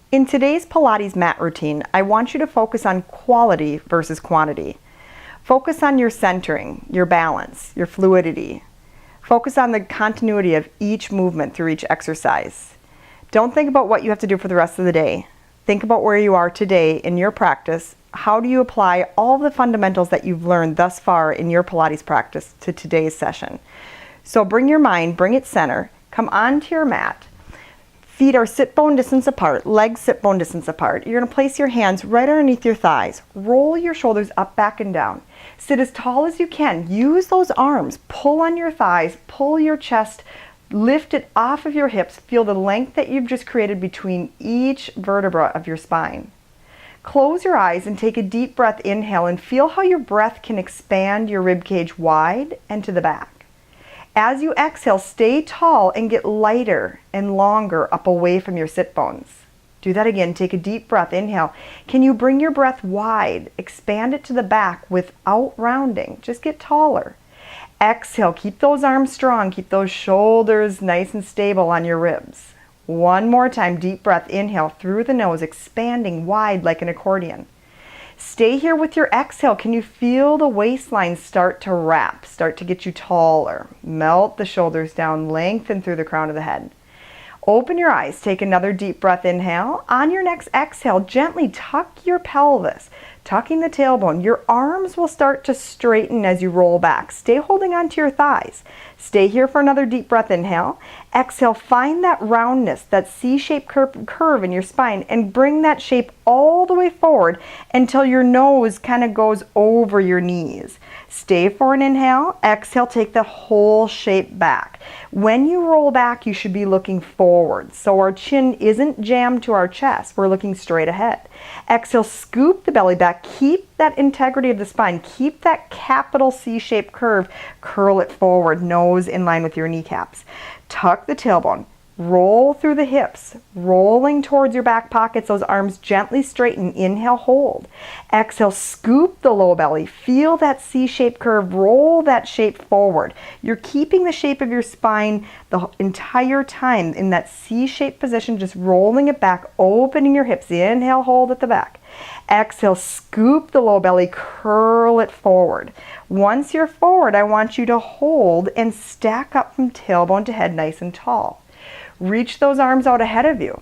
In today's Pilates mat routine, I want you to focus on quality versus quantity. Focus on your centering, your balance, your fluidity. Focus on the continuity of each movement through each exercise. Don't think about what you have to do for the rest of the day. Think about where you are today in your practice. How do you apply all the fundamentals that you've learned thus far in your Pilates practice to today's session? So bring your mind, bring it center, come onto your mat. Feet are sit bone distance apart, legs sit bone distance apart. You're going to place your hands right underneath your thighs. Roll your shoulders up, back, and down. Sit as tall as you can. Use those arms. Pull on your thighs, pull your chest, lift it off of your hips. Feel the length that you've just created between each vertebra of your spine. Close your eyes and take a deep breath. Inhale and feel how your breath can expand your rib cage wide and to the back. As you exhale, stay tall and get lighter and longer up away from your sit bones. Do that again. Take a deep breath. Inhale. Can you bring your breath wide? Expand it to the back without rounding. Just get taller. Exhale. Keep those arms strong. Keep those shoulders nice and stable on your ribs. One more time. Deep breath. Inhale through the nose, expanding wide like an accordion. Stay here with your exhale. Can you feel the waistline start to wrap, start to get you taller? Melt the shoulders down, lengthen through the crown of the head. Open your eyes. Take another deep breath. Inhale. On your next exhale, gently tuck your pelvis, tucking the tailbone. Your arms will start to straighten as you roll back. Stay holding onto your thighs. Stay here for another deep breath. Inhale. Exhale. Find that roundness, that C-shaped curve in your spine, and bring that shape all the way forward until your nose kind of goes over your knees. Stay for an inhale. Exhale. Take the whole shape back. When you roll back, you should be looking forward. So our chin isn't jammed to our chest. We're looking straight ahead. Exhale. Scoop the belly back. Keep that integrity of the spine. Keep that capital C-shaped curve. Curl it forward. Nose in line with your kneecaps. Tuck the tailbone. Roll through the hips, rolling towards your back pockets. Those arms gently straighten. Inhale, hold. Exhale, scoop the low belly. Feel that C-shaped curve. Roll that shape forward. You're keeping the shape of your spine the entire time in that C-shaped position, just rolling it back, opening your hips. Inhale, hold at the back. Exhale, scoop the low belly, curl it forward. Once you're forward, I want you to hold and stack up from tailbone to head nice and tall. Reach those arms out ahead of you.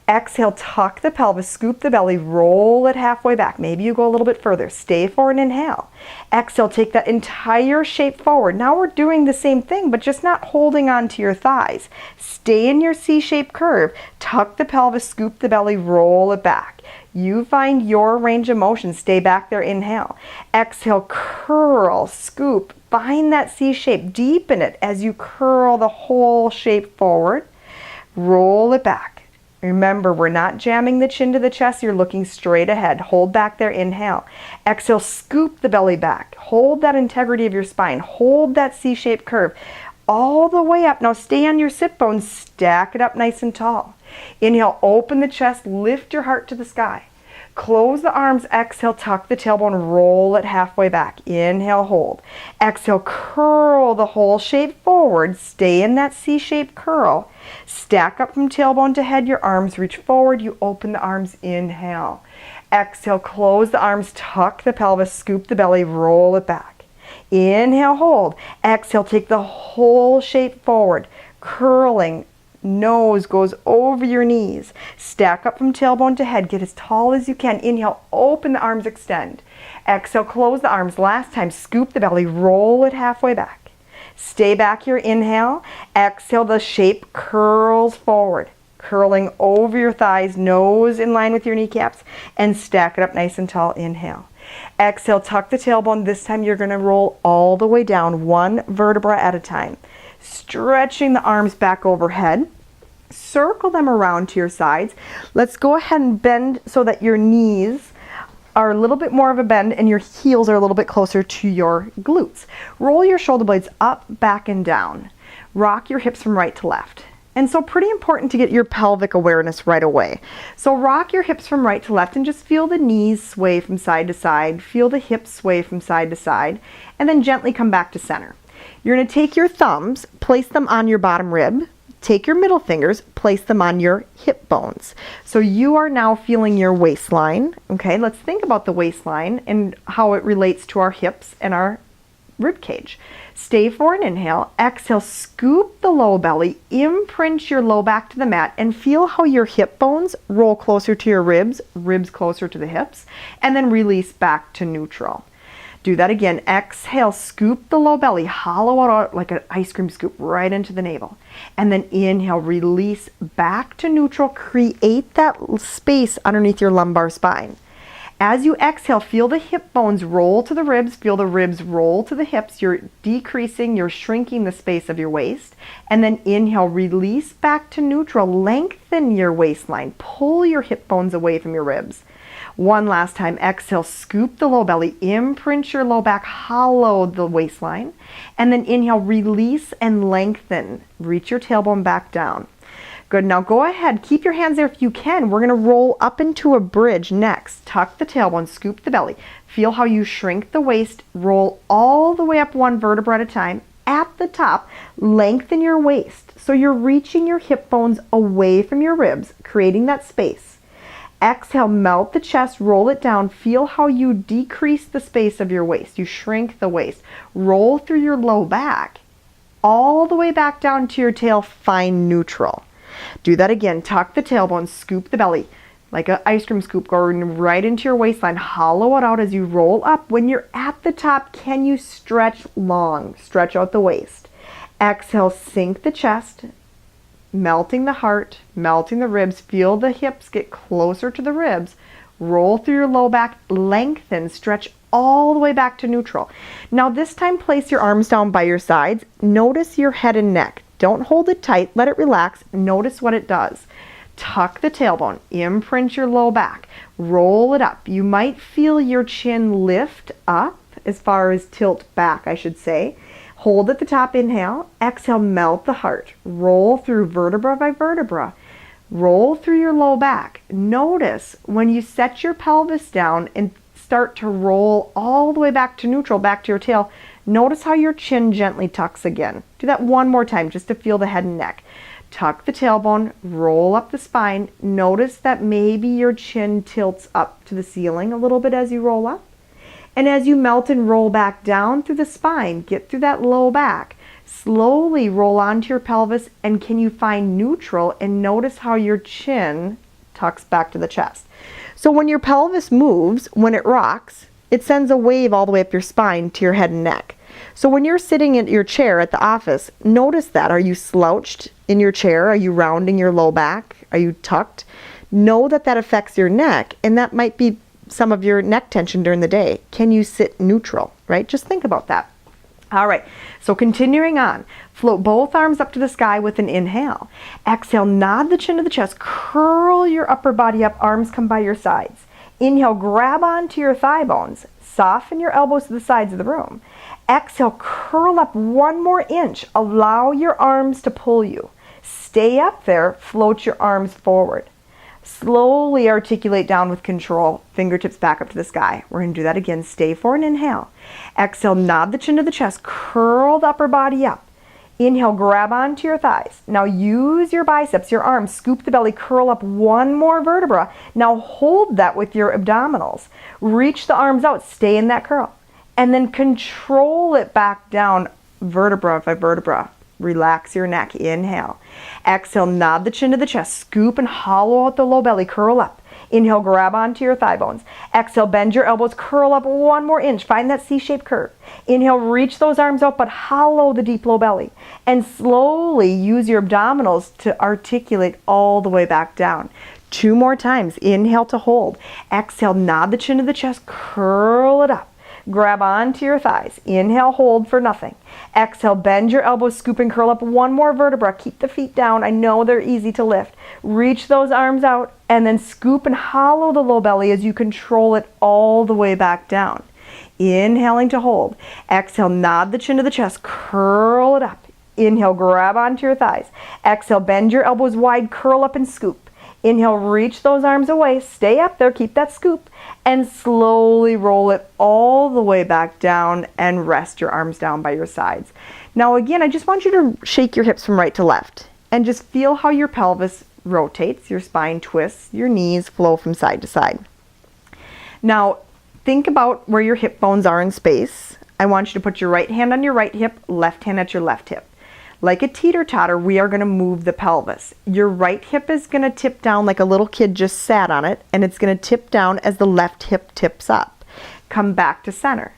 Exhale, tuck the pelvis, scoop the belly, roll it halfway back. Maybe you go a little bit further. Stay for an inhale. Exhale, take that entire shape forward. Now we're doing the same thing, but just not holding on to your thighs. Stay in your C-shaped curve. Tuck the pelvis, scoop the belly, roll it back. You find your range of motion. Stay back there. Inhale. Exhale, curl, scoop. Find that C shape. Deepen it as you curl the whole shape forward. Roll it back. Remember, we're not jamming the chin to the chest. You're looking straight ahead. Hold back there. Inhale. Exhale, scoop the belly back. Hold that integrity of your spine. Hold that C-shaped curve all the way up. Now stay on your sit bones. Stack it up nice and tall. Inhale, open the chest. Lift your heart to the sky. Close the arms. Exhale, tuck the tailbone. Roll it halfway back. Inhale, hold. Exhale, curl the whole shape forward. Stay in that C-shaped curl. Stack up from tailbone to head. Your arms reach forward. You open the arms. Inhale. Exhale, close the arms. Tuck the pelvis. Scoop the belly. Roll it back. Inhale, hold. Exhale, take the whole shape forward. Curling. Nose goes over your knees. Stack up from tailbone to head. Get as tall as you can. Inhale, open the arms, extend. Exhale, close the arms. Last time, scoop the belly, roll it halfway back. Stay back here. Inhale. Exhale, the shape curls forward, curling over your thighs, nose in line with your kneecaps, and stack it up nice and tall. Inhale. Exhale, tuck the tailbone. This time you're going to roll all the way down, one vertebra at a time. Stretching the arms back overhead. Circle them around to your sides. Let's go ahead and bend so that your knees are a little bit more of a bend and your heels are a little bit closer to your glutes. Roll your shoulder blades up, back, and down. Rock your hips from right to left. And so pretty important to get your pelvic awareness right away. So rock your hips from right to left and just feel the knees sway from side to side. Feel the hips sway from side to side. And then gently come back to center. You're going to take your thumbs, place them on your bottom rib. take your middle fingers, place them on your hip bones. So you are now feeling your waistline. Okay, let's think about the waistline and how it relates to our hips and our rib cage. Stay for an inhale. Exhale, scoop the low belly, imprint your low back to the mat, and feel how your hip bones roll closer to your ribs, ribs closer to the hips, and then release back to neutral. Do that again. Exhale, scoop the low belly, hollow it out like an ice cream scoop right into the navel. And then inhale, release back to neutral. Create that space underneath your lumbar spine. As you exhale, feel the hip bones roll to the ribs, feel the ribs roll to the hips. You're decreasing, you're shrinking the space of your waist. And then inhale, release back to neutral. Lengthen your waistline. Pull your hip bones away from your ribs. One last time. Exhale, scoop the low belly, imprint your low back, hollow the waistline. And then inhale, release and lengthen. Reach your tailbone back down. Good. Now go ahead, keep your hands there if you can. We're going to roll up into a bridge next. Tuck the tailbone, scoop the belly. Feel how you shrink the waist, roll all the way up one vertebra at a time. At the top, lengthen your waist. So you're reaching your hip bones away from your ribs, creating that space. Exhale, melt the chest, roll it down. Feel how you decrease the space of your waist. You shrink the waist. Roll through your low back, all the way back down to your tail, find neutral. Do that again. Tuck the tailbone, scoop the belly like an ice cream scoop, going right into your waistline. Hollow it out as you roll up. When you're at the top, can you stretch long? Stretch out the waist. Exhale, sink the chest, melting the heart, melting the ribs. Feel the hips get closer to the ribs. Roll through your low back, lengthen, stretch all the way back to neutral. Now this time, place your arms down by your sides. Notice your head and neck. Don't hold it tight, let it relax. Notice what it does. Tuck the tailbone, imprint your low back, roll it up. You might feel your chin lift up, as far as tilt back, I should say. Hold at the top, inhale. Exhale, melt the heart. Roll through vertebra by vertebra. Roll through your low back. Notice when you set your pelvis down and start to roll all the way back to neutral, back to your tail, notice how your chin gently tucks again. Do that one more time just to feel the head and neck. Tuck the tailbone, roll up the spine. Notice that maybe your chin tilts up to the ceiling a little bit as you roll up. And as you melt and roll back down through the spine, get through that low back. Slowly roll onto your pelvis, and can you find neutral and notice how your chin tucks back to the chest. So when your pelvis moves, when it rocks, it sends a wave all the way up your spine to your head and neck. So when you're sitting in your chair at the office, notice that. Are you slouched in your chair? Are you rounding your low back? Are you tucked? Know that that affects your neck, and that might be some of your neck tension during the day. Can you sit neutral, right? Just think about that. All right, so continuing on, float both arms up to the sky with an inhale. Exhale, nod the chin to the chest, curl your upper body up, arms come by your sides. Inhale, grab onto your thigh bones, soften your elbows to the sides of the room. Exhale, curl up one more inch, allow your arms to pull you. Stay up there, float your arms forward. Slowly articulate down with control, fingertips back up to the sky. We're going to do that again. Stay for an inhale. Exhale, nod the chin to the chest, curl the upper body up. Inhale, grab onto your thighs. Now use your biceps, your arms, scoop the belly, curl up one more vertebra. Now hold that with your abdominals. Reach the arms out, stay in that curl. And then control it back down vertebra by vertebra. Relax your neck. Inhale. Exhale, nod the chin to the chest. Scoop and hollow out the low belly. Curl up. Inhale, grab onto your thigh bones. Exhale, bend your elbows. Curl up one more inch. Find that C-shaped curve. Inhale, reach those arms out, but hollow the deep low belly. And slowly use your abdominals to articulate all the way back down. 2 more times. Inhale to hold. Exhale, nod the chin to the chest. Curl it up. Grab onto your thighs. Inhale, hold for nothing. Exhale, bend your elbows, scoop and curl up one more vertebra. Keep the feet down. I know they're easy to lift. Reach those arms out and then scoop and hollow the low belly as you control it all the way back down. Inhaling to hold. Exhale, nod the chin to the chest. Curl it up. Inhale, grab onto your thighs. Exhale, bend your elbows wide, curl up and scoop. Inhale, reach those arms away. Stay up there, keep that scoop. And slowly roll it all the way back down and rest your arms down by your sides. Now again, I just want you to shake your hips from right to left. And just feel how your pelvis rotates, your spine twists, your knees flow from side to side. Now, think about where your hip bones are in space. I want you to put your right hand on your right hip, left hand at your left hip. Like a teeter-totter, we are going to move the pelvis. Your right hip is going to tip down like a little kid just sat on it, and it's going to tip down as the left hip tips up. Come back to center.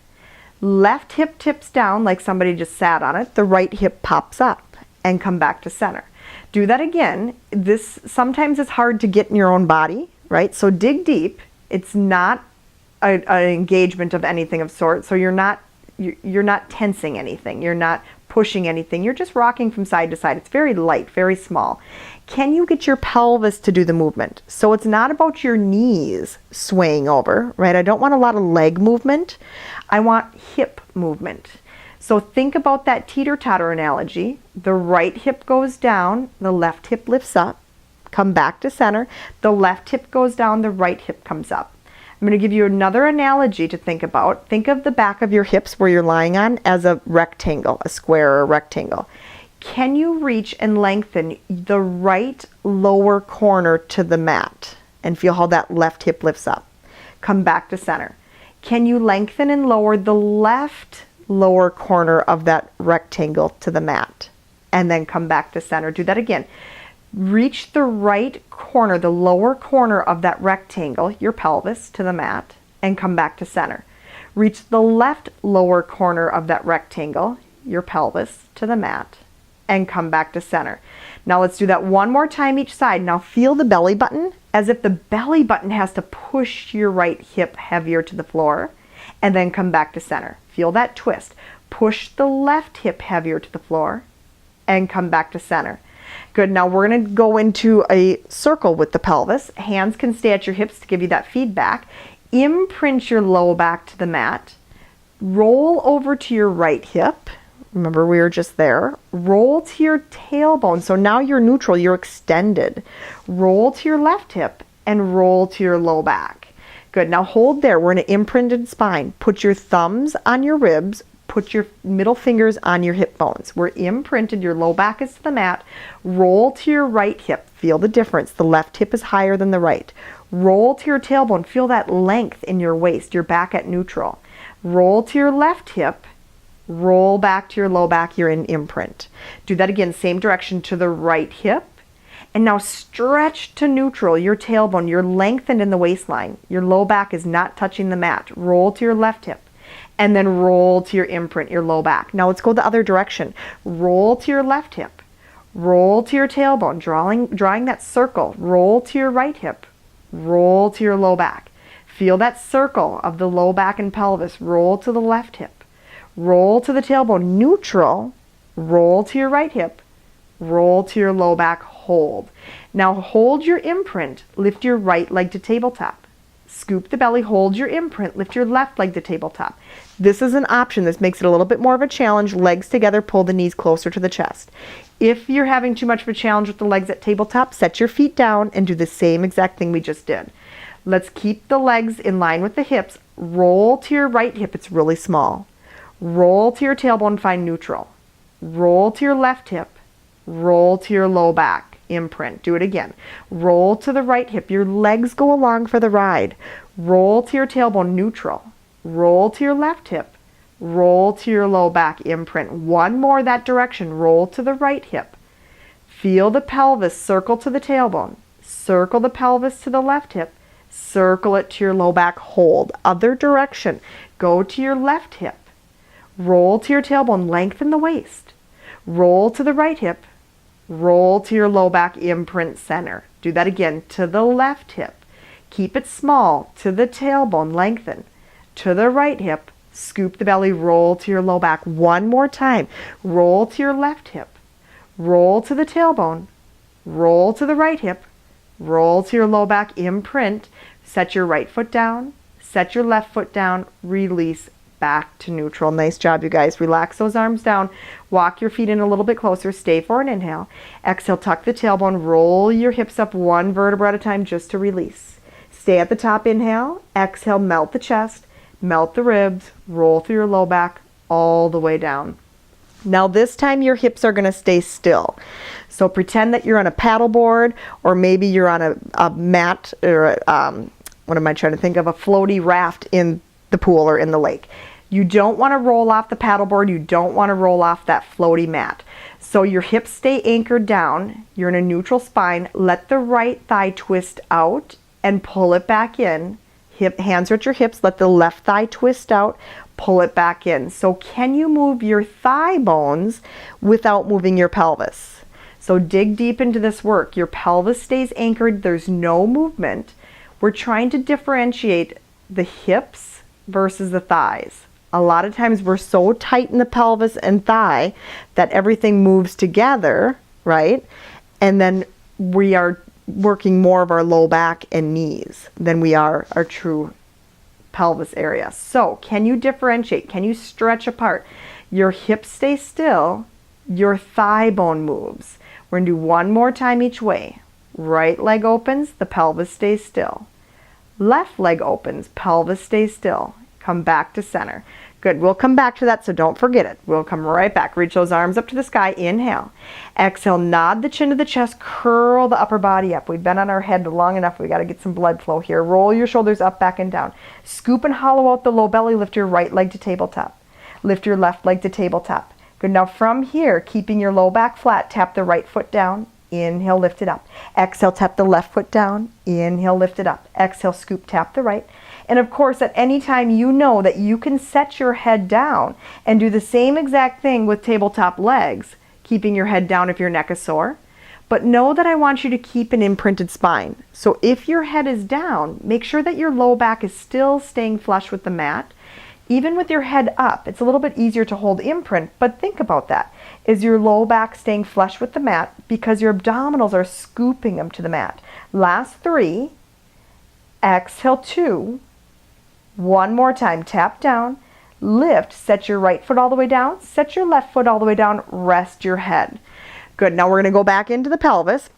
Left hip tips down like somebody just sat on it. The right hip pops up and come back to center. Do that again. This sometimes is hard to get in your own body, right? So dig deep. It's not an engagement of anything of sort. So you're not tensing anything. You're not pushing anything. You're just rocking from side to side. It's very light, very small. Can you get your pelvis to do the movement? So it's not about your knees swaying over, right? I don't want a lot of leg movement. I want hip movement. So think about that teeter-totter analogy. The right hip goes down, the left hip lifts up. Come back to center. The left hip goes down, the right hip comes up. I'm going to give you another analogy to think about. Think of the back of your hips where you're lying on as a rectangle, a square or a rectangle. Can you reach and lengthen the right lower corner to the mat and feel how that left hip lifts up? Come back to center. Can you lengthen and lower the left lower corner of that rectangle to the mat and then come back to center? Do that again. Reach the right corner, the lower corner of that rectangle, your pelvis, to the mat, and come back to center. Reach the left lower corner of that rectangle, your pelvis, to the mat, and come back to center. Now let's do that one more time each side. Now feel the belly button as if the belly button has to push your right hip heavier to the floor, and then come back to center. Feel that twist. Push the left hip heavier to the floor, and come back to center. Good. Now we're going to go into a circle with the pelvis. Hands can stay at your hips to give you that feedback. Imprint your low back to the mat. Roll over to your right hip. Remember, we were just there. Roll to your tailbone. So now you're neutral, you're extended. Roll to your left hip and roll to your low back. Good. Now hold there. We're in an imprinted spine. Put your thumbs on your ribs. Put your middle fingers on your hip bones. We're imprinted. Your low back is to the mat. Roll to your right hip. Feel the difference. The left hip is higher than the right. Roll to your tailbone. Feel that length in your waist. Your back at neutral. Roll to your left hip. Roll back to your low back. You're in imprint. Do that again. Same direction to the right hip. And now stretch to neutral. Your tailbone. You're lengthened in the waistline. Your low back is not touching the mat. Roll to your left hip. And then roll to your imprint, your low back. Now let's go the other direction. Roll to your left hip. Roll to your tailbone, drawing that circle. Roll to your right hip. Roll to your low back. Feel that circle of the low back and pelvis. Roll to the left hip. Roll to the tailbone, neutral. Roll to your right hip. Roll to your low back, hold. Now hold your imprint. Lift your right leg to tabletop. Scoop the belly, hold your imprint, lift your left leg to tabletop. This is an option. This makes it a little bit more of a challenge. Legs together, pull the knees closer to the chest. If you're having too much of a challenge with the legs at tabletop, set your feet down and do the same exact thing we just did. Let's keep the legs in line with the hips. Roll to your right hip. It's really small. Roll to your tailbone, find neutral. Roll to your left hip. Roll to your low back. Imprint. Do it again. Roll to the right hip. Your legs go along for the ride. Roll to your tailbone, neutral. Roll to your left hip. Roll to your low back, imprint. One more that direction. Roll to the right hip. Feel the pelvis circle to the tailbone. Circle the pelvis to the left hip. Circle it to your low back, hold. Other direction. Go to your left hip. Roll to your tailbone, lengthen the waist. Roll to the right hip. Roll to your low back, imprint center. Do that again to the left hip. Keep it small to the tailbone, lengthen. To the right hip, scoop the belly, roll to your low back. One more time. Roll to your left hip. Roll to the tailbone. Roll to the right hip. Roll to your low back, imprint. Set your right foot down. Set your left foot down. Release. Back to neutral. Nice job, you guys. Relax those arms down. Walk your feet in a little bit closer. Stay for an inhale. Exhale, tuck the tailbone. Roll your hips up one vertebra at a time just to release. Stay at the top. Inhale. Exhale, melt the chest. Melt the ribs. Roll through your low back all the way down. Now this time your hips are going to stay still. So pretend that you're on a paddle board, or maybe you're on a mat, or what am I trying to think of, a floaty raft in the pool or in the lake. You don't want to roll off the paddleboard. You don't want to roll off that floaty mat. So your hips stay anchored down. You're in a neutral spine. Let the right thigh twist out and pull it back in. Hands are at your hips. Let the left thigh twist out. Pull it back in. So can you move your thigh bones without moving your pelvis? So dig deep into this work. Your pelvis stays anchored. There's no movement. We're trying to differentiate the hips versus the thighs. A lot of times we're so tight in the pelvis and thigh that everything moves together, right? And then we are working more of our low back and knees than we are our true pelvis area. So can you differentiate? Can you stretch apart? Your hips stay still, your thigh bone moves. We're going to do one more time each way. Right leg opens, the pelvis stays still. Left leg opens, pelvis stays still. Come back to center. Good. We'll come back to that, so don't forget it. We'll come right back. Reach those arms up to the sky. Inhale. Exhale. Nod the chin to the chest. Curl the upper body up. We've been on our head long enough. We got to get some blood flow here. Roll your shoulders up, back, and down. Scoop and hollow out the low belly. Lift your right leg to tabletop. Lift your left leg to tabletop. Good. Now from here, keeping your low back flat, tap the right foot down. Inhale, lift it up. Exhale, tap the left foot down. Inhale, lift it up. Exhale, scoop, tap the right. And of course, at any time you know that you can set your head down and do the same exact thing with tabletop legs, keeping your head down if your neck is sore. But know that I want you to keep an imprinted spine. So if your head is down, make sure that your low back is still staying flush with the mat. Even with your head up, it's a little bit easier to hold imprint, but think about that. Is your low back staying flush with the mat because your abdominals are scooping them to the mat? Last 3, exhale 2, one more time, tap down, lift, set your right foot all the way down, set your left foot all the way down, rest your head. Good, now we're going to go back into the pelvis,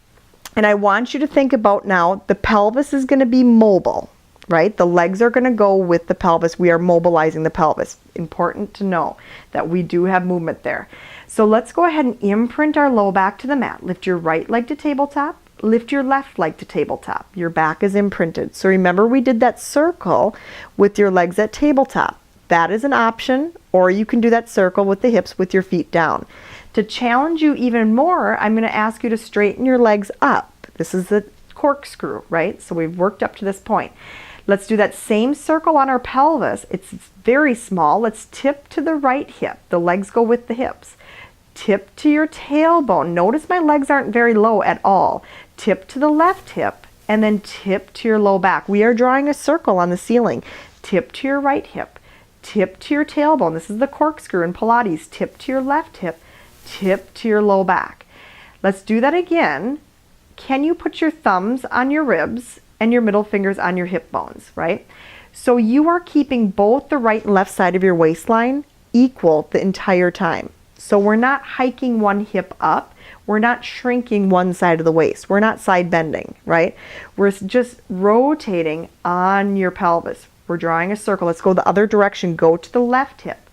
and I want you to think about now the pelvis is going to be mobile, right? The legs are going to go with the pelvis. We are mobilizing the pelvis. Important to know that we do have movement there. So let's go ahead and imprint our low back to the mat. Lift your right leg to tabletop. Lift your left leg to tabletop. Your back is imprinted. So remember we did that circle with your legs at tabletop. That is an option, or you can do that circle with the hips with your feet down. To challenge you even more, I'm going to ask you to straighten your legs up. This is the corkscrew, right? So we've worked up to this point. Let's do that same circle on our pelvis. It's very small. Let's tip to the right hip. The legs go with the hips. Tip to your tailbone. Notice my legs aren't very low at all. Tip to the left hip and then tip to your low back. We are drawing a circle on the ceiling. Tip to your right hip. Tip to your tailbone. This is the corkscrew in Pilates. Tip to your left hip. Tip to your low back. Let's do that again. Can you put your thumbs on your ribs and your middle fingers on your hip bones, right? So you are keeping both the right and left side of your waistline equal the entire time. So we're not hiking one hip up. We're not shrinking one side of the waist. We're not side bending, right? We're just rotating on your pelvis. We're drawing a circle. Let's go the other direction. Go to the left hip.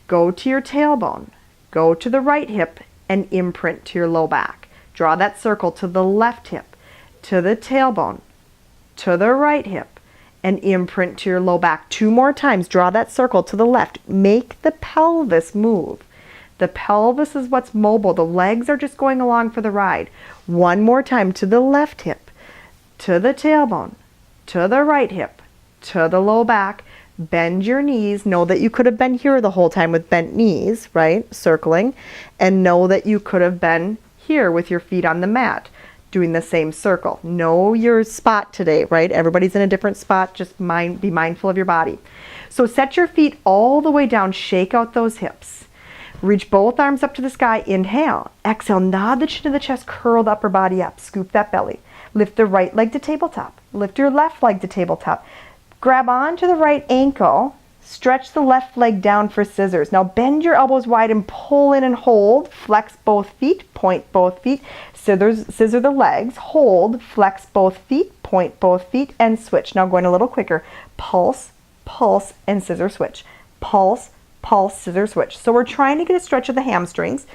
Go to your tailbone. Go to the right hip and imprint to your low back. Draw that circle to the left hip, to the tailbone, to the right hip, and imprint to your low back. 2 more times. Draw that circle to the left. Make the pelvis move. The pelvis is what's mobile. The legs are just going along for the ride. 1 more time to the left hip, to the tailbone, to the right hip, to the low back. Bend your knees. Know that you could have been here the whole time with bent knees, right? Circling. And know that you could have been here with your feet on the mat, doing the same circle. Know your spot today, right? Everybody's in a different spot. Just be mindful of your body. So set your feet all the way down. Shake out those hips. Reach both arms up to the sky. Inhale. Exhale. Nod the chin to the chest. Curl the upper body up. Scoop that belly. Lift the right leg to tabletop. Lift your left leg to tabletop. Grab onto the right ankle. Stretch the left leg down for scissors. Now bend your elbows wide and pull in and hold. Flex both feet. Point both feet. Scissor the legs. Hold. Flex both feet. Point both feet and switch. Now going a little quicker. Pulse, pulse, and scissor switch. Pulse, pulse, scissor, switch. So we're trying to get a stretch of the hamstrings.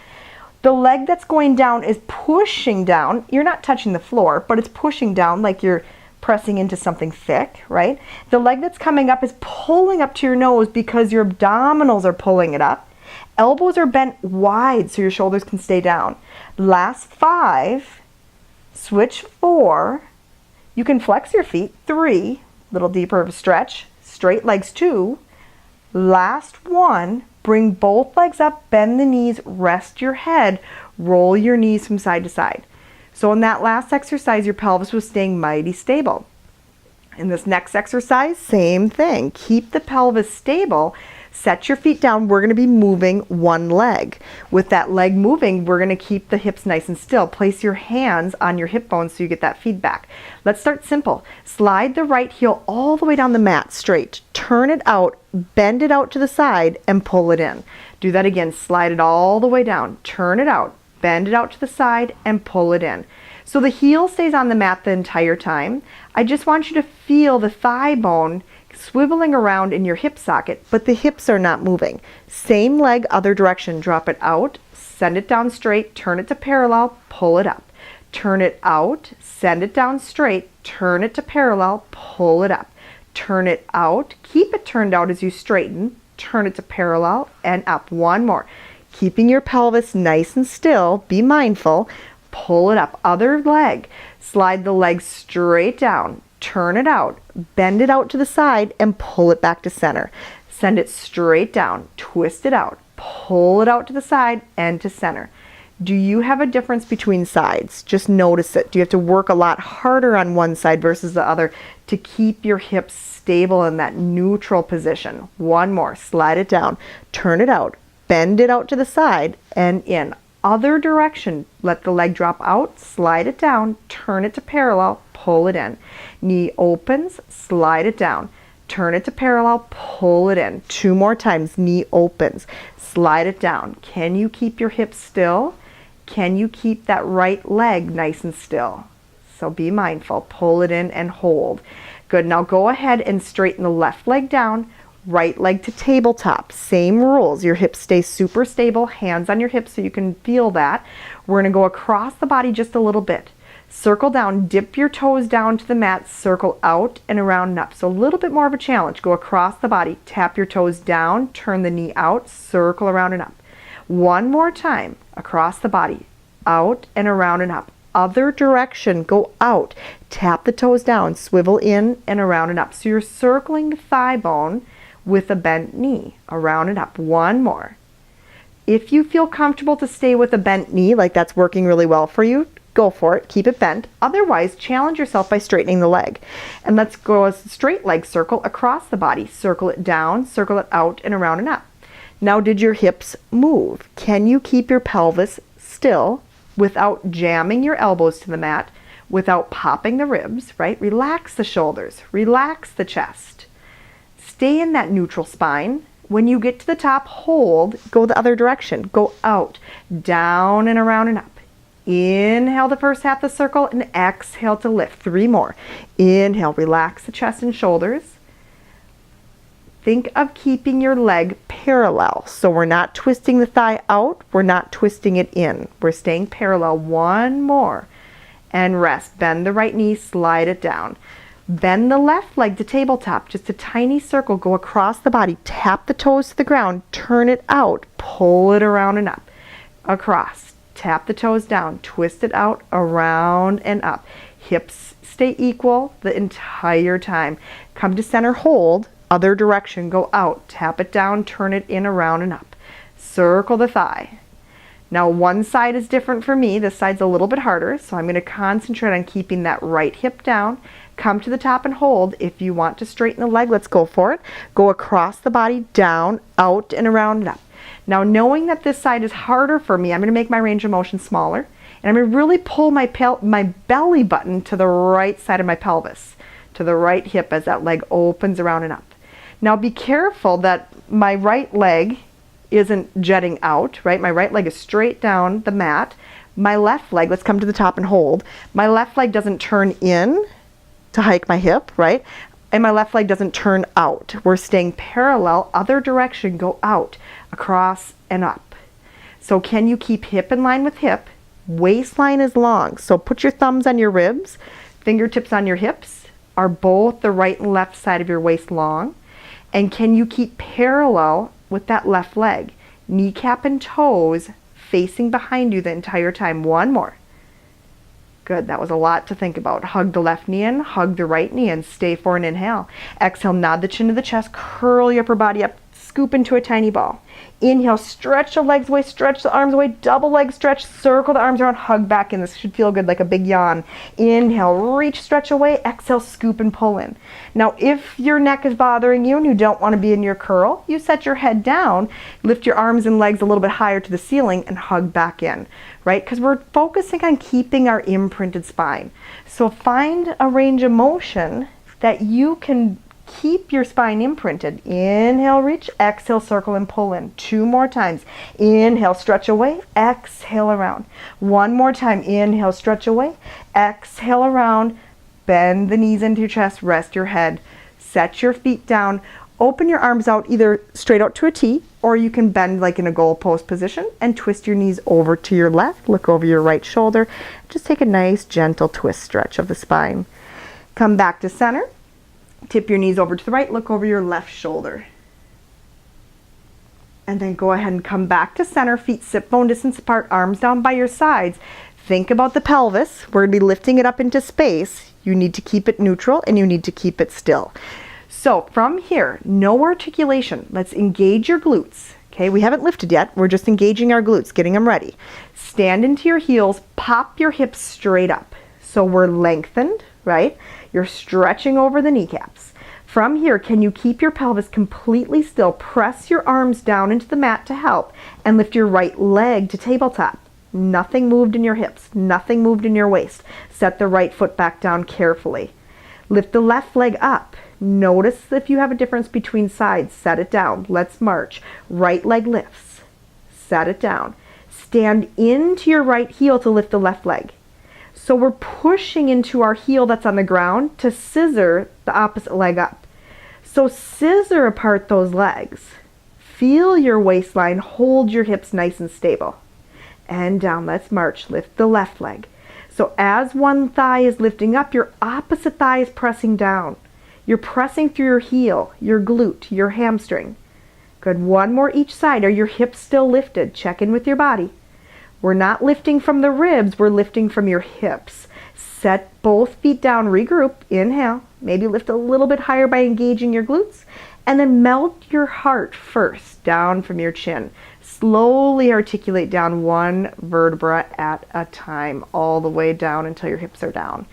The leg that's going down is pushing down. You're not touching the floor, but it's pushing down like you're pressing into something thick, right? The leg that's coming up is pulling up to your nose because your abdominals are pulling it up. Elbows are bent wide so your shoulders can stay down. Last 5, switch 4. You can flex your feet. 3, little deeper of a stretch. Straight legs 2. Last 1, bring both legs up, bend the knees, rest your head, roll your knees from side to side. So in that last exercise, your pelvis was staying mighty stable. In this next exercise, same thing. Keep the pelvis stable. Set your feet down. We're going to be moving one leg. With that leg moving, we're going to keep the hips nice and still. Place your hands on your hip bones so you get that feedback. Let's start simple. Slide the right heel all the way down the mat straight. Turn it out, bend it out to the side, and pull it in. Do that again. Slide it all the way down. Turn it out, bend it out to the side, and pull it in. So the heel stays on the mat the entire time. I just want you to feel the thigh bone swiveling around in your hip socket, but the hips are not moving. Same leg, other direction. Drop it out, send it down straight, turn it to parallel, pull it up. Turn it out, send it down straight, turn it to parallel, pull it up. Turn it out, keep it turned out as you straighten, turn it to parallel, and up. One more. Keeping your pelvis nice and still, be mindful, pull it up. Other leg, slide the leg straight down, turn it out, bend it out to the side, and pull it back to center. Send it straight down, twist it out, pull it out to the side and to center. Do you have a difference between sides? Just notice it. Do you have to work a lot harder on one side versus the other to keep your hips stable in that neutral position? One more. Slide it down, turn it out, bend it out to the side and in. Other direction. Let the leg drop out, slide it down, turn it to parallel, pull it in. Knee opens, slide it down, turn it to parallel, pull it in. 2 more times. Knee opens, slide it down. Can you keep your hips still? Can you keep that right leg nice and still? So be mindful. Pull it in and hold. Good. Now go ahead and straighten the left leg down. Right leg to tabletop. Same rules. Your hips stay super stable. Hands on your hips so you can feel that. We're going to go across the body just a little bit. Circle down. Dip your toes down to the mat. Circle out and around and up. So a little bit more of a challenge. Go across the body. Tap your toes down. Turn the knee out. Circle around and up. One more time. Across the body. Out and around and up. Other direction. Go out. Tap the toes down. Swivel in and around and up. So you're circling the thigh bone with a bent knee, around and up. One more. If you feel comfortable to stay with a bent knee, like that's working really well for you, go for it. Keep it bent. Otherwise, challenge yourself by straightening the leg. And let's go a straight leg circle across the body. Circle it down, circle it out and around and up. Now, did your hips move? Can you keep your pelvis still without jamming your elbows to the mat, without popping the ribs, right? Relax the shoulders, relax the chest. Stay in that neutral spine. When you get to the top, hold, go the other direction. Go out, down and around and up. Inhale the first half of the circle and exhale to lift. 3 more. Inhale, relax the chest and shoulders. Think of keeping your leg parallel. So we're not twisting the thigh out, we're not twisting it in. We're staying parallel. 1 more. And rest. Bend the right knee, slide it down. Bend the left leg to tabletop, just a tiny circle. Go across the body, tap the toes to the ground, turn it out, pull it around and up. Across, tap the toes down, twist it out, around and up. Hips stay equal the entire time. Come to center, hold, other direction, go out, tap it down, turn it in, around and up. Circle the thigh. Now one side is different for me, this side's a little bit harder, so I'm going to concentrate on keeping that right hip down. Come to the top and hold. If you want to straighten the leg, let's go for it. Go across the body, down, out, and around and up. Now, knowing that this side is harder for me, I'm going to make my range of motion smaller. And I'm going to really pull my belly button to the right side of my pelvis, to the right hip as that leg opens around and up. Now, be careful that my right leg isn't jutting out, right? My right leg is straight down the mat. My left leg, let's come to the top and hold. My left leg doesn't turn in to hike my hip, right? and my left leg doesn't turn out. We're staying parallel, other direction, go out, across and up. So can you keep hip in line with hip? Waistline is long. So put your thumbs on your ribs, fingertips on your hips. Are both the right and left side of your waist long? And can you keep parallel with that left leg? Kneecap and toes facing behind you the entire time. One more. Good, that was a lot to think about. Hug the left knee in, hug the right knee in. Stay for an inhale. Exhale, nod the chin to the chest, curl your upper body up, scoop into a tiny ball. Inhale, stretch the legs away, stretch the arms away, double leg stretch, circle the arms around, hug back in. This should feel good, like a big yawn. Inhale, reach, stretch away, exhale, scoop and pull in. Now, if your neck is bothering you and you don't want to be in your curl, you set your head down, lift your arms and legs a little bit higher to the ceiling and hug back in, right? Because we're focusing on keeping our imprinted spine. So find a range of motion that you can keep your spine imprinted. Inhale, reach, exhale, circle and pull in. 2 more times. Inhale, stretch away, exhale around. 1 more time. Inhale, stretch away, exhale around. Bend the knees into your chest, rest your head, set your feet down, open your arms out either straight out to a T, or you can bend like in a goalpost position and twist your knees over to your left, look over your right shoulder. Just take a nice gentle twist stretch of the spine. Come back to center. Tip your knees over to the right, look over your left shoulder. And then go ahead and come back to center, feet sit bone distance apart, arms down by your sides. Think about the pelvis. We're going to be lifting it up into space. You need to keep it neutral and you need to keep it still. So from here, no articulation. Let's engage your glutes. Okay, we haven't lifted yet. We're just engaging our glutes, getting them ready. Stand into your heels, pop your hips straight up. So we're lengthened, right? You're stretching over the kneecaps. From here, can you keep your pelvis completely still? Press your arms down into the mat to help and lift your right leg to tabletop. Nothing moved in your hips, nothing moved in your waist. Set the right foot back down carefully. Lift the left leg up. Notice if you have a difference between sides. Set it down. Let's march. Right leg lifts. Set it down. Stand into your right heel to lift the left leg. So we're pushing into our heel that's on the ground to scissor the opposite leg up. So scissor apart those legs. Feel your waistline, hold your hips nice and stable. And down, let's march, lift the left leg. So as one thigh is lifting up, your opposite thigh is pressing down. You're pressing through your heel, your glute, your hamstring. Good, 1 more each side. Are your hips still lifted? Check in with your body. We're not lifting from the ribs, we're lifting from your hips. Set both feet down, regroup, inhale. Maybe lift a little bit higher by engaging your glutes. And then melt your heart first, down from your chin. Slowly articulate down 1 vertebra at a time, all the way down until your hips are down.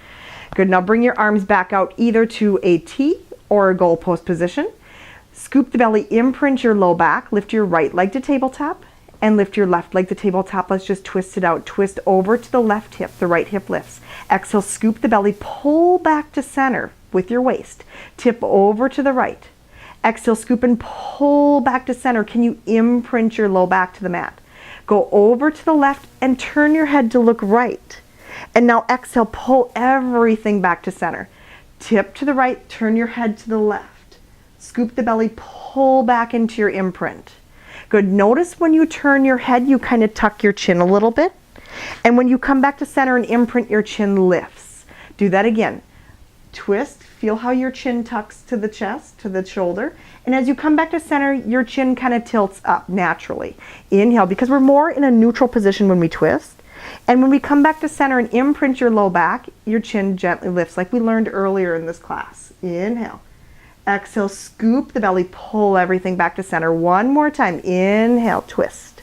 Good, now bring your arms back out either to a T or a goalpost position. Scoop the belly, imprint your low back, lift your right leg to tabletop. And lift your left leg to tabletop. Let's just twist it out. Twist over to the left hip. The right hip lifts. Exhale, scoop the belly. Pull back to center with your waist. Tip over to the right. Exhale, scoop and pull back to center. Can you imprint your low back to the mat? Go over to the left and turn your head to look right. And now exhale, pull everything back to center. Tip to the right, turn your head to the left. Scoop the belly, pull back into your imprint. Good. Notice when you turn your head, you kind of tuck your chin a little bit. And when you come back to center and imprint, your chin lifts. Do that again. Twist. Feel how your chin tucks to the chest, to the shoulder. And as you come back to center, your chin kind of tilts up naturally. Inhale, because we're more in a neutral position when we twist. And when we come back to center and imprint your low back, your chin gently lifts like we learned earlier in this class. Inhale. Exhale, scoop the belly, pull everything back to center. 1 more time. Inhale, twist.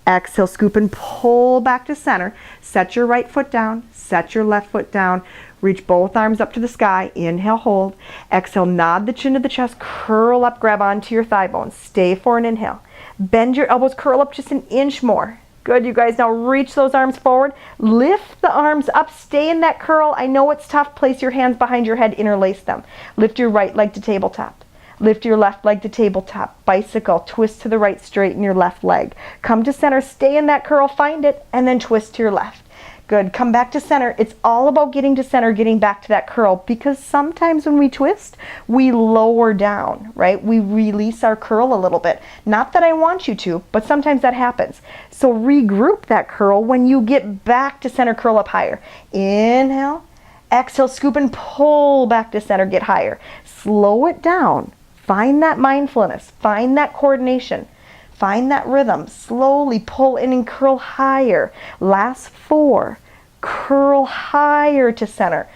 Exhale, scoop and pull back to center. Set your right foot down, set your left foot down. Reach both arms up to the sky. Inhale, hold. Exhale, nod the chin to the chest, curl up, grab onto your thigh bones. Stay for an inhale. Bend your elbows, curl up just an inch more. Good, you guys. Now reach those arms forward. Lift the arms up. Stay in that curl. I know it's tough. Place your hands behind your head. Interlace them. Lift your right leg to tabletop. Lift your left leg to tabletop. Bicycle. Twist to the right. Straighten your left leg. Come to center. Stay in that curl. Find it. And then twist to your left. Good. Come back to center. It's all about getting to center, getting back to that curl, because sometimes when we twist, we lower down, right? We release our curl a little bit. Not that I want you to, but sometimes that happens. So regroup that curl when you get back to center, curl up higher. Inhale, exhale, scoop and pull back to center, get higher. Slow it down. Find that mindfulness, find that coordination. Find that rhythm. Slowly pull in and curl higher. Last 4. Curl higher to center.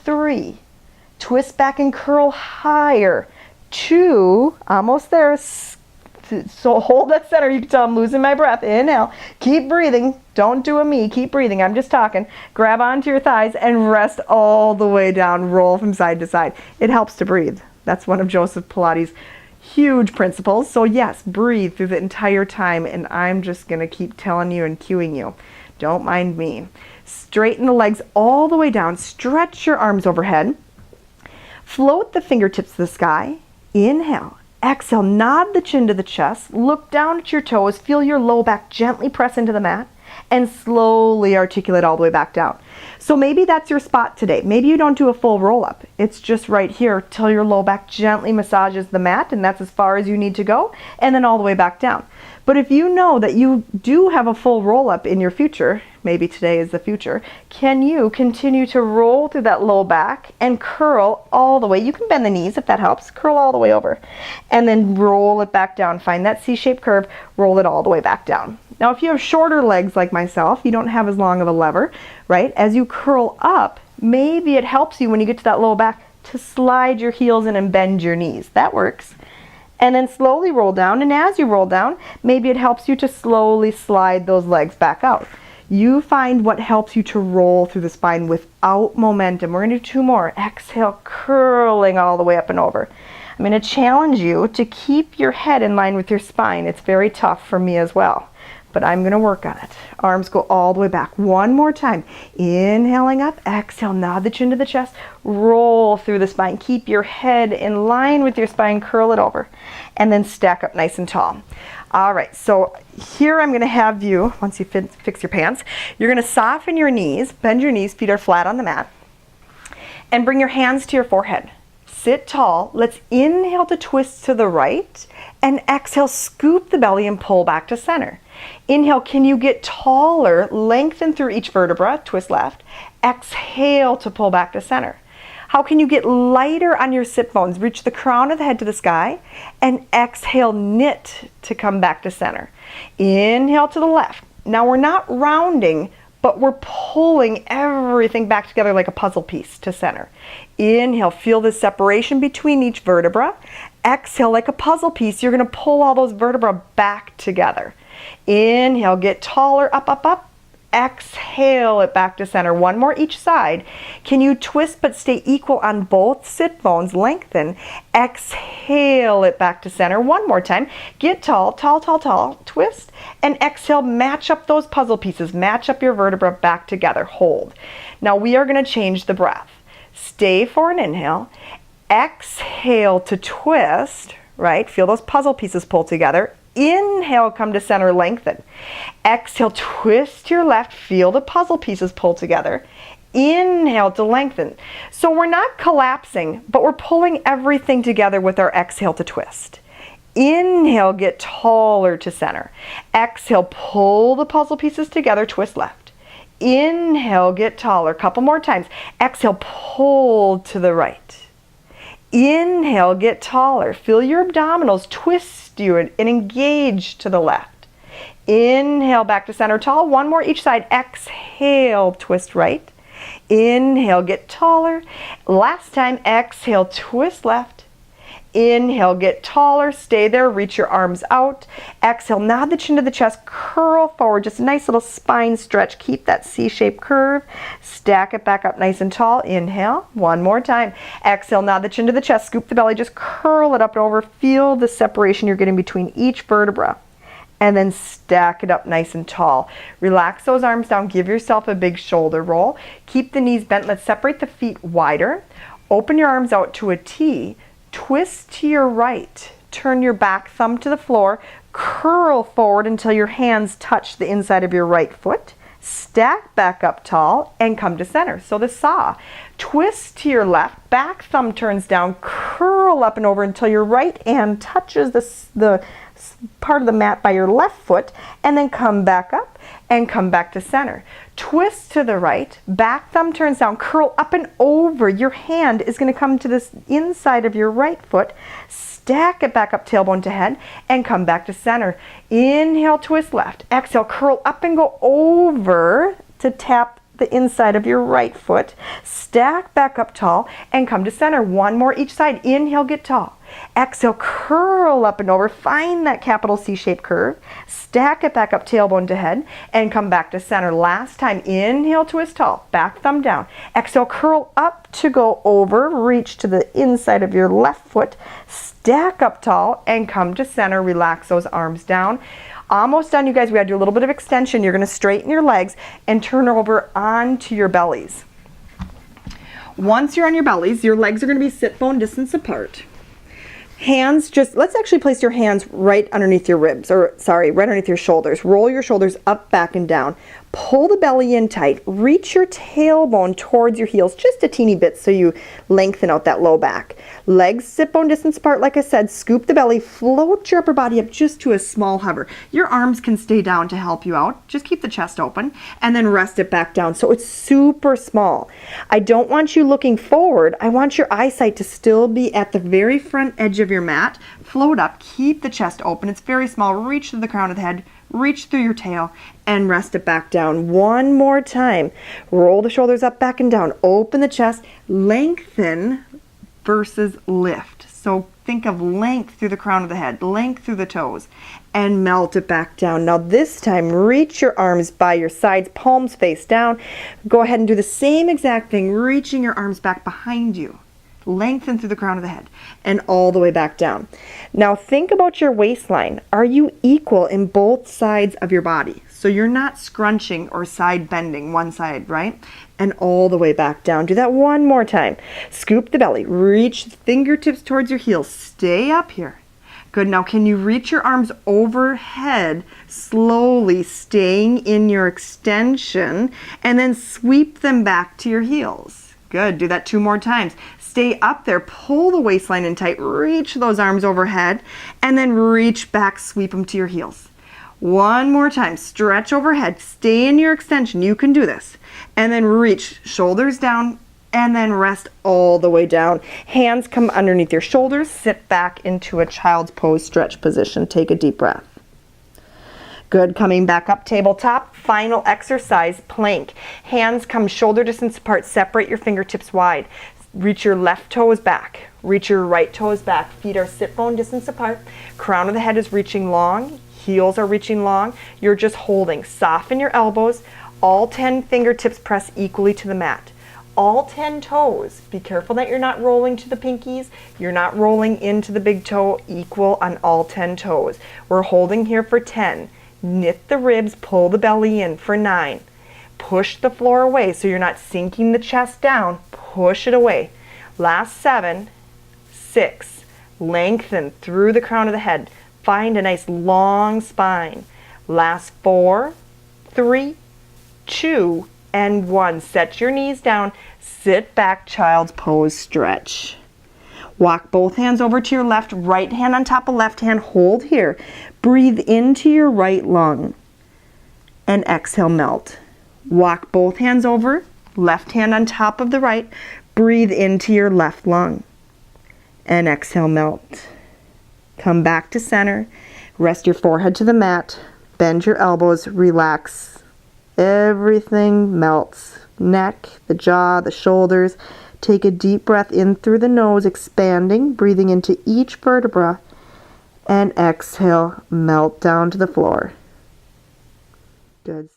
3. Twist back and curl higher. 2. Almost there. So hold that center. You can tell I'm losing my breath. Inhale. Keep breathing. Don't do a me. Keep breathing. I'm just talking. Grab onto your thighs and rest all the way down. Roll from side to side. It helps to breathe. That's one of Joseph Pilates' huge principles. So yes, breathe through the entire time, and I'm just going to keep telling you and cueing you. Don't mind me. Straighten the legs all the way down. Stretch your arms overhead. Float the fingertips to the sky. Inhale. Exhale. Nod the chin to the chest. Look down at your toes. Feel your low back gently press into the mat, and slowly articulate all the way back down. So maybe that's your spot today. Maybe you don't do a full roll up. It's just right here till your low back gently massages the mat, and that's as far as you need to go, and then all the way back down. But if you know that you do have a full roll up in your future, maybe today is the future, can you continue to roll through that low back and curl all the way? You can bend the knees if that helps. Curl all the way over. And then roll it back down. Find that C-shaped curve. Roll it all the way back down. Now, if you have shorter legs like myself, you don't have as long of a lever, right? As you curl up, maybe it helps you when you get to that low back to slide your heels in and bend your knees. That works. And then slowly roll down, and as you roll down, maybe it helps you to slowly slide those legs back out. You find what helps you to roll through the spine without momentum. We're going to do 2 more. Exhale, curling all the way up and over. I'm going to challenge you to keep your head in line with your spine. It's very tough for me as well, but I'm going to work on it. Arms go all the way back. 1 more time. Inhaling up, exhale, nod the chin to the chest, roll through the spine. Keep your head in line with your spine, curl it over, and then stack up nice and tall. All right, so here I'm going to have you, once you fix your pants, you're going to soften your knees, bend your knees, feet are flat on the mat, and bring your hands to your forehead. Sit tall. Let's inhale to twist to the right, and exhale, scoop the belly and pull back to center. Inhale, can you get taller? Lengthen through each vertebra, twist left. Exhale to pull back to center. How can you get lighter on your sit bones? Reach the crown of the head to the sky, and exhale, knit to come back to center. Inhale to the left. Now we're not rounding, but we're pulling everything back together like a puzzle piece to center. Inhale, feel the separation between each vertebra. Exhale, like a puzzle piece, you're going to pull all those vertebrae back together. Inhale, get taller, up, up, up. Exhale it back to center. 1 more each side. Can you twist but stay equal on both sit bones? Lengthen. Exhale it back to center. 1 more time. Get tall, tall, tall, tall. Twist. And exhale, match up those puzzle pieces. Match up your vertebra back together. Hold. Now we are going to change the breath. Stay for an inhale. Exhale to twist, right? Feel those puzzle pieces pull together. Inhale, come to center, lengthen. Exhale, twist to your left, feel the puzzle pieces pull together. Inhale to lengthen. So we're not collapsing, but we're pulling everything together with our exhale to twist. Inhale, get taller to center. Exhale, pull the puzzle pieces together, twist left. Inhale, get taller. Couple more times. Exhale, pull to the right. Inhale, get taller. Feel your abdominals twist you and engage to the left. Inhale, back to center, tall. 1 more each side. Exhale, twist right. Inhale, get taller. Last time, exhale, twist left. Inhale, get taller. Stay there. Reach your arms out. Exhale, nod the chin to the chest. Curl forward. Just a nice little spine stretch. Keep that C-shaped curve. Stack it back up nice and tall. Inhale. 1 more time. Exhale, nod the chin to the chest. Scoop the belly. Just curl it up and over. Feel the separation you're getting between each vertebra. And then stack it up nice and tall. Relax those arms down. Give yourself a big shoulder roll. Keep the knees bent. Let's separate the feet wider. Open your arms out to a T. Twist to your right. Turn your back thumb to the floor. Curl forward until your hands touch the inside of your right foot. stack back up tall, and come to center. So the saw. Twist to your left, back thumb turns down, curl up and over until your right hand touches the part of the mat by your left foot, and then come back up and come back to center. Twist to the right, back thumb turns down, curl up and over. Your hand is going to come to this inside of your right foot, stack it back up tailbone to head, and come back to center. Inhale, twist left. Exhale, curl up and go over to tap the inside of your right foot. Stack back up tall and come to center. One more each side. Inhale, get tall. Exhale, curl up and over. Find that capital C-shaped curve. Stack it back up tailbone to head and come back to center. Last time. Inhale, twist tall. Back thumb down. Exhale, curl up to go over. Reach to the inside of your left foot. Stack up tall and come to center. Relax those arms down. Almost done, you guys. We gotta do a little bit of extension. You're gonna straighten your legs and turn over onto your bellies. Once you're on your bellies, your legs are gonna be sit bone distance apart. Hands let's actually place your hands right underneath your ribs, right underneath your shoulders. Roll your shoulders up, back, and down. Pull the belly in tight. Reach your tailbone towards your heels just a teeny bit so you lengthen out that low back. Legs sit bone distance apart, like I said. Scoop the belly. Float your upper body up just to a small hover. Your arms can stay down to help you out. Just keep the chest open and then rest it back down. So it's super small. I don't want you looking forward. I want your eyesight to still be at the very front edge of your mat. Float up. Keep the chest open. It's very small. Reach to the crown of the head. Reach through your tail and rest it back down. One more time. Roll the shoulders up, back, and down. Open the chest. Lengthen versus lift. So think of length through the crown of the head, length through the toes, and melt it back down. Now this time, reach your arms by your sides, palms face down. Go ahead and do the same exact thing, reaching your arms back behind you. Lengthen through the crown of the head and all the way back down. Now think about your waistline. Are you equal in both sides of your body? So you're not scrunching or side bending one side, right? And all the way back down. Do that one more time. Scoop the belly. Reach fingertips towards your heels. Stay up here. Good. Now can you reach your arms overhead slowly, staying in your extension, and then sweep them back to your heels? Good. Do that 2 more times. Stay up there. Pull the waistline in tight. Reach those arms overhead and then reach back. Sweep them to your heels. One more time. Stretch overhead. Stay in your extension. You can do this. And then reach. Shoulders down and then rest all the way down. Hands come underneath your shoulders. Sit back into a child's pose stretch position. Take a deep breath. Good. Coming back up, tabletop. Final exercise, plank. Hands come shoulder distance apart. Separate your fingertips wide. Reach your left toes back. Reach your right toes back. Feet are sit bone distance apart. Crown of the head is reaching long. Heels are reaching long. You're just holding. Soften your elbows. All 10 fingertips press equally to the mat. All 10 toes. Be careful that you're not rolling to the pinkies. You're not rolling into the big toe. Equal on all 10 toes. We're holding here for 10. Knit the ribs. Pull the belly in for 9. Push the floor away so you're not sinking the chest down. Push it away. Last 7, 6. Lengthen through the crown of the head. Find a nice long spine. Last 4, 3, 2, and 1. Set your knees down. Sit back, child's pose stretch. Walk both hands over to your left. Right hand on top of left hand. Hold here. Breathe into your right lung. And exhale, melt. Walk both hands over. Left hand on top of the right. Breathe into your left lung. And exhale, melt. Come back to center. Rest your forehead to the mat. Bend your elbows. Relax. Everything melts. Neck, the jaw, the shoulders. Take a deep breath in through the nose, expanding, breathing into each vertebra. And exhale, melt down to the floor. Good.